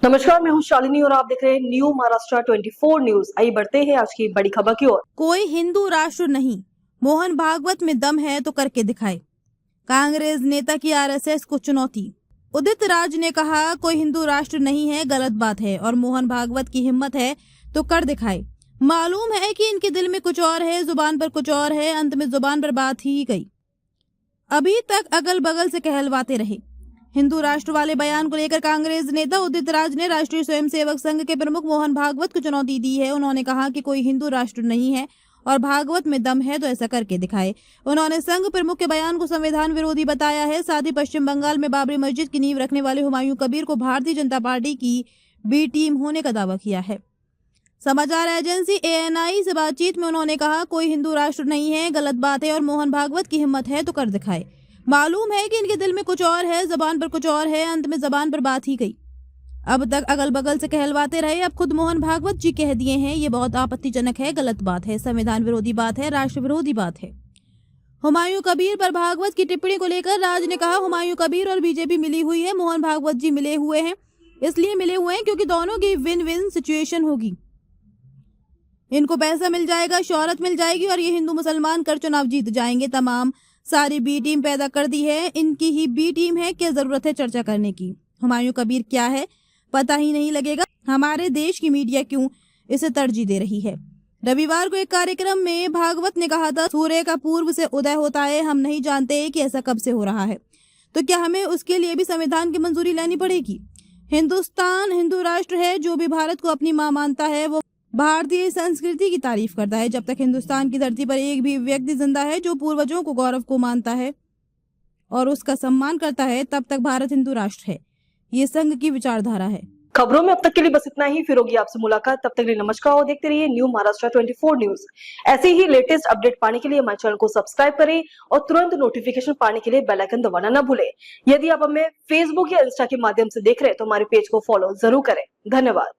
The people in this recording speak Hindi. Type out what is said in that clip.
नमस्कार, मैं हूं शालिनी और आप देख रहे हैं न्यू महाराष्ट्र 24 न्यूज। आइए बढ़ते हैं आज की बड़ी खबर की ओर। कोई हिंदू राष्ट्र नहीं, मोहन भागवत में दम है तो करके दिखाए। कांग्रेस नेता की आरएसएस को चुनौती। उदित राज ने कहा, कोई हिंदू राष्ट्र नहीं है गलत बात है और मोहन भागवत की हिम्मत है तो कर दिखाए। मालूम है कि इनके दिल में कुछ और है, जुबान पर कुछ और है, अंत में जुबान पर बात ही गई। अभी तक अगल बगल से कहलवाते रहे। हिंदू राष्ट्र वाले बयान को लेकर कांग्रेस नेता उदित राज ने राष्ट्रीय स्वयंसेवक संघ के प्रमुख मोहन भागवत को चुनौती दी है। उन्होंने कहा कि कोई हिंदू राष्ट्र नहीं है और भागवत में दम है तो ऐसा करके दिखाए। उन्होंने संघ प्रमुख के बयान को संविधान विरोधी बताया है। साथ ही पश्चिम बंगाल में बाबरी मस्जिद की नींव रखने वाले हुमायूं कबीर को भारतीय जनता पार्टी की बी टीम होने का दावा किया है। समाचार एजेंसी ANI से बातचीत में उन्होंने कहा, कोई हिंदू राष्ट्र नहीं है गलत बात है और मोहन भागवत की हिम्मत है तो कर दिखाए। मालूम है कि इनके दिल में कुछ और है, जबान पर कुछ और है, अंत में जबान पर बात ही गई। अब तक अगल बगल से कहलवाते रहे, अब खुद मोहन भागवत जी कह दिए हैं ये बहुत आपत्तिजनक है, गलत बात है, संविधान विरोधी बात है, राष्ट्र विरोधी बात है। हुमायूं कबीर पर भागवत की टिप्पणी को लेकर राज ने कहा, हुमायूं कबीर और बीजेपी मिली हुई है, मोहन भागवत जी मिले हुए हैं, इसलिए मिले हुए हैं क्योंकि दोनों की विन विन सिचुएशन होगी। इनको पैसा मिल जाएगा, शोहरत मिल जाएगी और ये हिंदू मुसलमान कर चुनाव जीत जाएंगे। तमाम सारी बी टीम पैदा कर दी है, इनकी ही बी टीम है, क्या जरूरत है चर्चा करने की। हुमायूं कबीर क्या है पता ही नहीं लगेगा। हमारे देश की मीडिया क्यों इसे तरजीह दे रही है। रविवार को एक कार्यक्रम में भागवत ने कहा था, सूर्य का पूर्व से उदय होता है, हम नहीं जानते कि ऐसा कब से हो रहा है, तो क्या हमें उसके लिए भी संविधान की मंजूरी लेनी पड़ेगी। हिंदुस्तान हिंदू राष्ट्र है, जो भी भारत को अपनी मां मानता है वो भारतीय संस्कृति की तारीफ करता है। जब तक हिंदुस्तान की धरती पर एक भी व्यक्ति जिंदा है जो पूर्वजों को गौरव को मानता है और उसका सम्मान करता है, तब तक भारत हिंदू राष्ट्र है। ये संघ की विचारधारा है। खबरों में अब तक के लिए बस इतना ही। फिर होगी आपसे मुलाकात, तब तक के लिए नमस्कार और देखते रहिए न्यू महाराष्ट्र 24 न्यूज। ऐसे ही लेटेस्ट अपडेट पाने के लिए हमारे चैनल को सब्सक्राइब करें और तुरंत नोटिफिकेशन पाने के लिए बेल आइकन दबाना न भूलें। यदि आप हमें फेसबुक या इंस्टा के माध्यम से देख रहे हैं तो हमारे पेज को फॉलो जरूर करें। धन्यवाद।